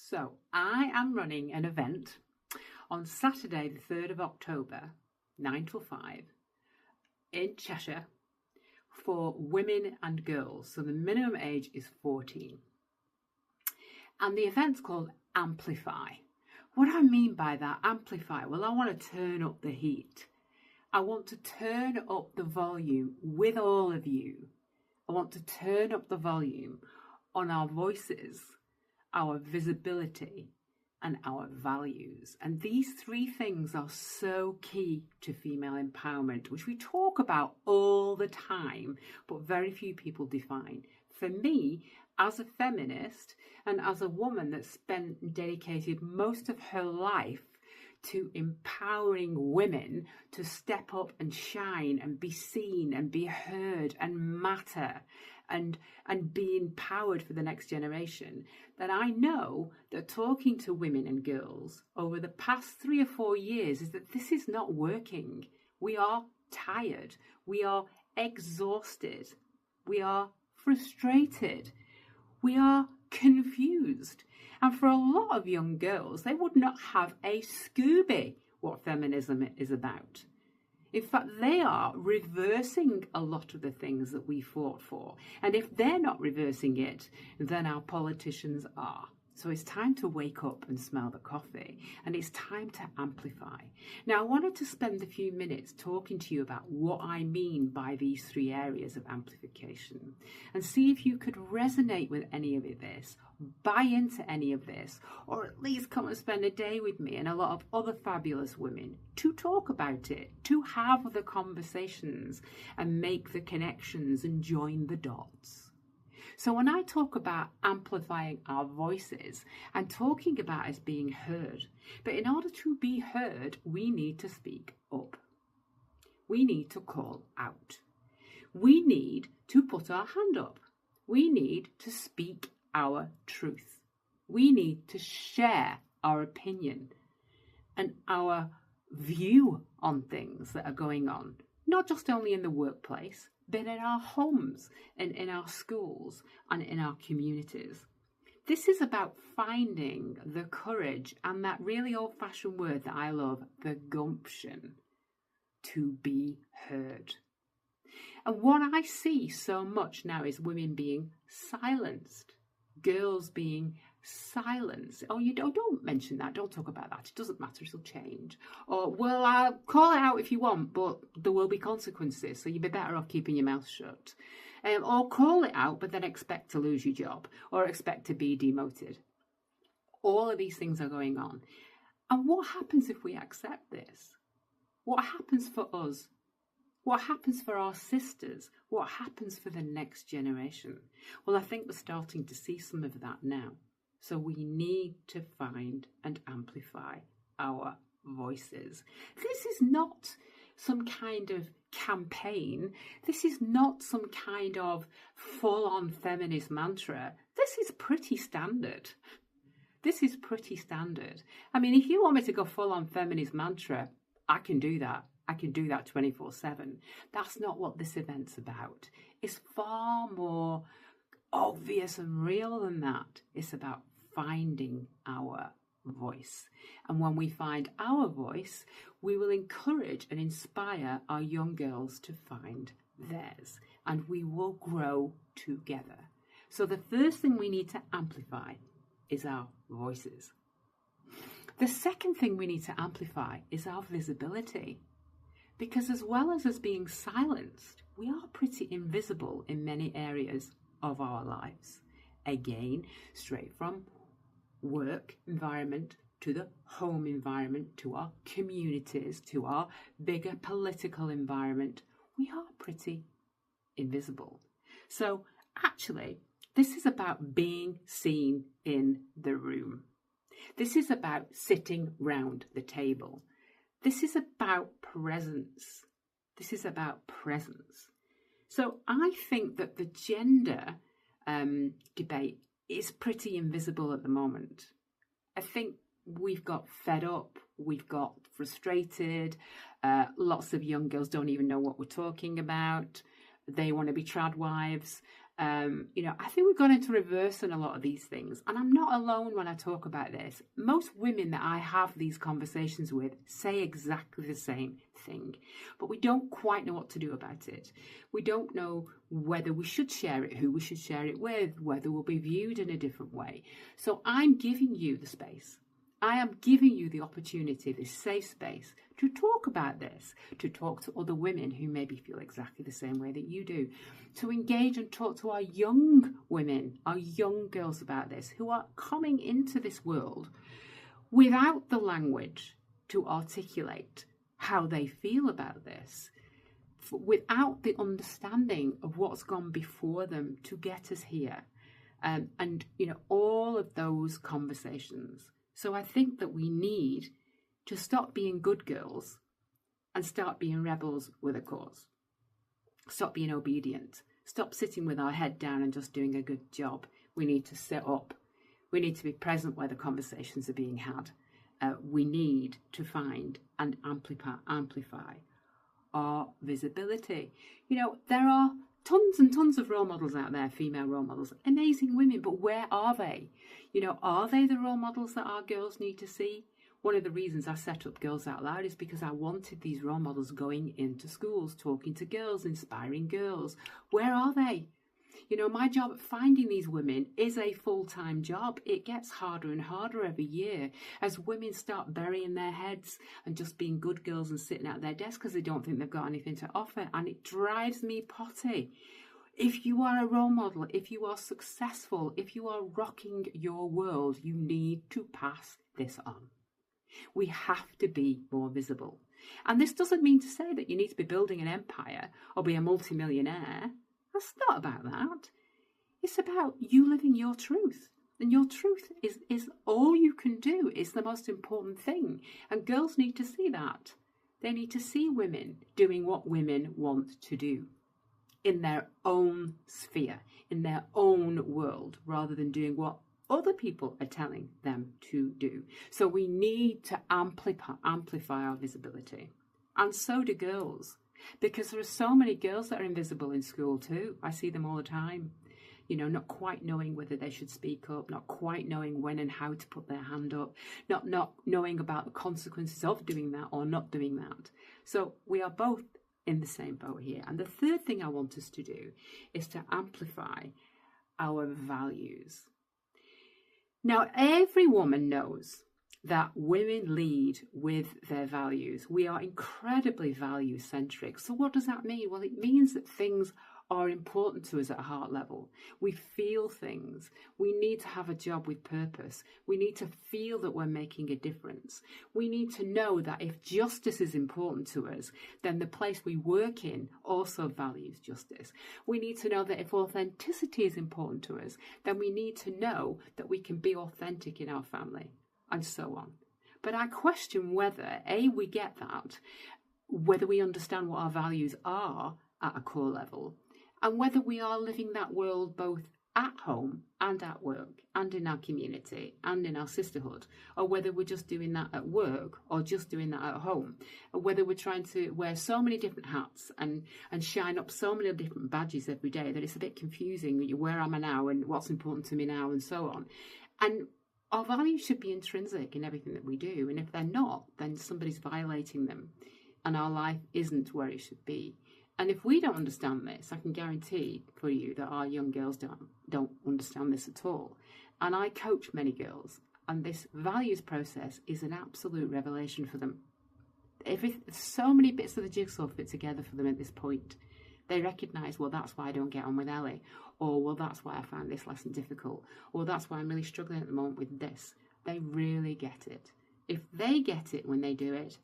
So I am running an event on Saturday, the 3rd of October, 9 till 5, in Cheshire for women and girls. So the minimum age is 14. And the event's called Amplify. What I mean by that, amplify, well, I want to turn up the heat. I want to turn up the volume with all of you. I want to turn up the volume on our voices, our visibility, and our values. And these three things are so key to female empowerment, which we talk about all the time, but very few people define. For me, as a feminist and as a woman that dedicated most of her life to empowering women to step up and shine and be seen and be heard and matter and be empowered for the next generation, that I know that talking to women and girls over the past 3 or 4 years is that this is not working. We are tired. We are exhausted. We are frustrated. We are confused. And for a lot of young girls, they would not have a Scooby what feminism is about. In fact, they are reversing a lot of the things that we fought for. And if they're not reversing it, then our politicians are. So it's time to wake up and smell the coffee. And it's time to amplify. Now, I wanted to spend a few minutes talking to you about what I mean by these 3 areas of amplification. And see if you could resonate with any of this, buy into any of this, or at least come and spend a day with me and a lot of other fabulous women to talk about it, to have the conversations and make the connections and join the dots. So when I talk about amplifying our voices, I'm talking about us being heard. But in order to be heard, we need to speak up. We need to call out. We need to put our hand up. We need to speak our truth. We need to share our opinion and our view on things that are going on, not just only in the workplace, but in our homes and in our schools and in our communities. This is about finding the courage and that really old-fashioned word that I love, the gumption, to be heard. And what I see so much now is women being silenced, girls being silenced. Oh, you don't mention that. Don't talk about that. It doesn't matter. It'll change. Or, well, I'll call it out if you want, but there will be consequences. So you'd be better off keeping your mouth shut. Or call it out, but then expect to lose your job or expect to be demoted. All of these things are going on. And what happens if we accept this? What happens for us? What happens for our sisters? What happens for the next generation? Well, I think we're starting to see some of that now. So we need to find and amplify our voices. This is not some kind of campaign. This is not some kind of full-on feminist mantra. This is pretty standard. This is pretty standard. I mean, if you want me to go full-on feminist mantra, I can do that. I can do that 24/7. That's not what this event's about. It's far more obvious and real than that. It's about finding our voice. And when we find our voice, we will encourage and inspire our young girls to find theirs. And we will grow together. So the first thing we need to amplify is our voices. The second thing we need to amplify is our visibility. Because as well as us being silenced, we are pretty invisible in many areas of our lives. Again, straight from work environment to the home environment, to our communities, to our bigger political environment, we are pretty invisible. So actually, this is about being seen in the room. This is about sitting round the table. This is about presence. This is about presence. So I think that the gender debate is pretty invisible at the moment. I think we've got fed up, we've got frustrated. Lots of young girls don't even know what we're talking about. They want to be trad wives. I think we've gone into reverse in a lot of these things. And I'm not alone when I talk about this. Most women that I have these conversations with say exactly the same thing, but we don't quite know what to do about it. We don't know whether we should share it, who we should share it with, whether we'll be viewed in a different way. So I'm giving you the space. I am giving you the opportunity, this safe space, to talk about this, to talk to other women who maybe feel exactly the same way that you do, to engage and talk to our young women, our young girls about this, who are coming into this world without the language to articulate how they feel about this, without the understanding of what's gone before them to get us here, and all of those conversations. So I think that we need to stop being good girls and start being rebels with a cause. Stop being obedient. Stop sitting with our head down and just doing a good job. We need to sit up. We need to be present where the conversations are being had. We need to find and amplify our visibility. There are tons and tons of role models out there, female role models, amazing women, but where are they? Are they the role models that our girls need to see? One of the reasons I set up Girls Out Loud is because I wanted these role models going into schools, talking to girls, inspiring girls. Where are they? My job at finding these women is a full-time job. It gets harder and harder every year as women start burying their heads and just being good girls and sitting at their desk because they don't think they've got anything to offer. And it drives me potty. If you are a role model, if you are successful, if you are rocking your world, you need to pass this on. We have to be more visible. And this doesn't mean to say that you need to be building an empire or be a multimillionaire. That's not about that. It's about you living your truth. And your truth is all you can do. It's the most important thing. And girls need to see that. They need to see women doing what women want to do in their own sphere, in their own world, rather than doing what other people are telling them to do. So we need to amplify our visibility. And so do girls. Because there are so many girls that are invisible in school too. I see them all the time. Not quite knowing whether they should speak up, not quite knowing when and how to put their hand up, not knowing about the consequences of doing that or not doing that. So we are both in the same boat here. And the third thing I want us to do is to amplify our values. Now, every woman knows that women lead with their values. We are incredibly value-centric. So what does that mean? Well, it means that things are important to us at a heart level. We feel things. We need to have a job with purpose. We need to feel that we're making a difference. We need to know that if justice is important to us, then the place we work in also values justice. We need to know that if authenticity is important to us, then we need to know that we can be authentic in our family, and so on. But I question whether, A, we get that, whether we understand what our values are at a core level, and whether we are living that world both at home and at work and in our community and in our sisterhood, or whether we're just doing that at work or just doing that at home, or whether we're trying to wear so many different hats and shine up so many different badges every day that it's a bit confusing. Where am I now and what's important to me now and so on. And our values should be intrinsic in everything that we do. And if they're not, then somebody's violating them and our life isn't where it should be. And if we don't understand this, I can guarantee for you that our young girls don't understand this at all. And I coach many girls, and this values process is an absolute revelation for them. So many bits of the jigsaw fit together for them at this point. They recognise, well, that's why I don't get on with Ellie, or well, that's why I find this lesson difficult, or that's why I'm really struggling at the moment with this. They really get it. If they get it when they do it,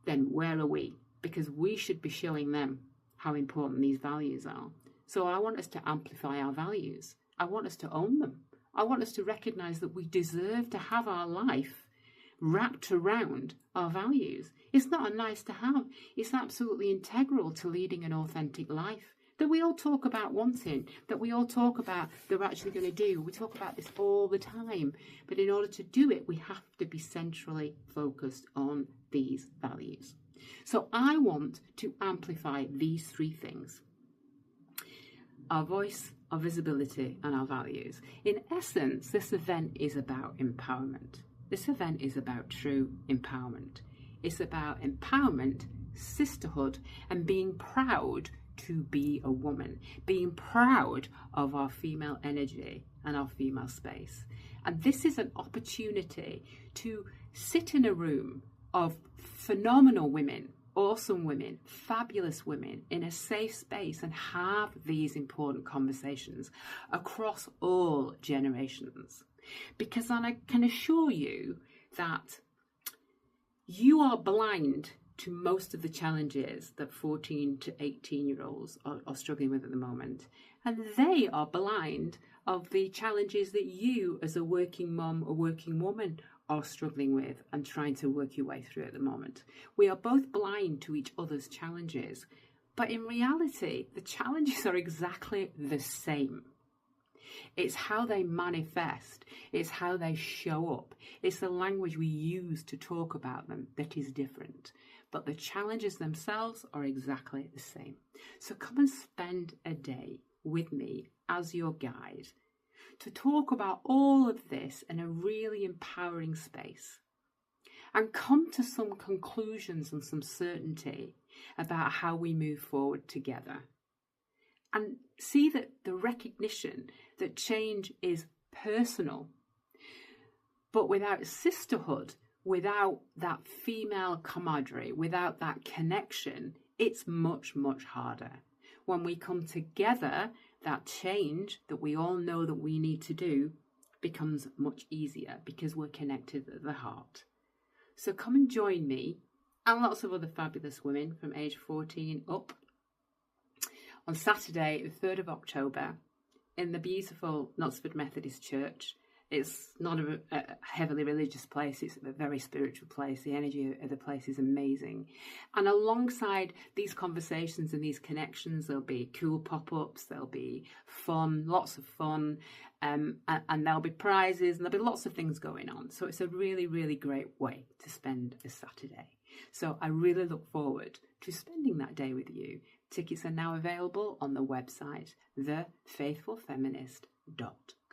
then where are we? Because we should be showing them how important these values are. So I want us to amplify our values. I want us to own them. I want us to recognise that we deserve to have our life wrapped around our values. It's not a nice to have. It's absolutely integral to leading an authentic life that we all talk about wanting, that we all talk about that we're actually going to do. We talk about this all the time. But in order to do it, we have to be centrally focused on these values. So I want to amplify these three things. our voice, our visibility, and our values. In essence, this event is about empowerment. This event is about true empowerment. It's about empowerment, sisterhood, and being proud to be a woman, being proud of our female energy and our female space. And this is an opportunity to sit in a room of phenomenal women, awesome women, fabulous women in a safe space and have these important conversations across all generations. Because I can assure you that you are blind to most of the challenges that 14 to 18-year-olds are struggling with at the moment. And they are blind of the challenges that you as a working mum or working woman are struggling with and trying to work your way through at the moment. We are both blind to each other's challenges, but in reality, the challenges are exactly the same. It's how they manifest, it's how they show up, it's the language we use to talk about them that is different. But the challenges themselves are exactly the same. So come and spend a day with me as your guide to talk about all of this in a really empowering space and come to some conclusions and some certainty about how we move forward together. And see that the recognition that change is personal, but without sisterhood, without that female camaraderie, without that connection, it's much, much harder. When we come together, that change that we all know that we need to do becomes much easier because we're connected at the heart. So come and join me and lots of other fabulous women from age 14 up on Saturday, the 3rd of October, in the beautiful Knutsford Methodist Church. It's not a heavily religious place, it's a very spiritual place. The energy of the place is amazing. And alongside these conversations and these connections, there'll be cool pop-ups, there'll be fun, lots of fun, and there'll be prizes, and there'll be lots of things going on. So it's a really, really great way to spend a Saturday. So I really look forward to spending that day with you. Tickets are now available on the website, thefaithfulfeminist.com.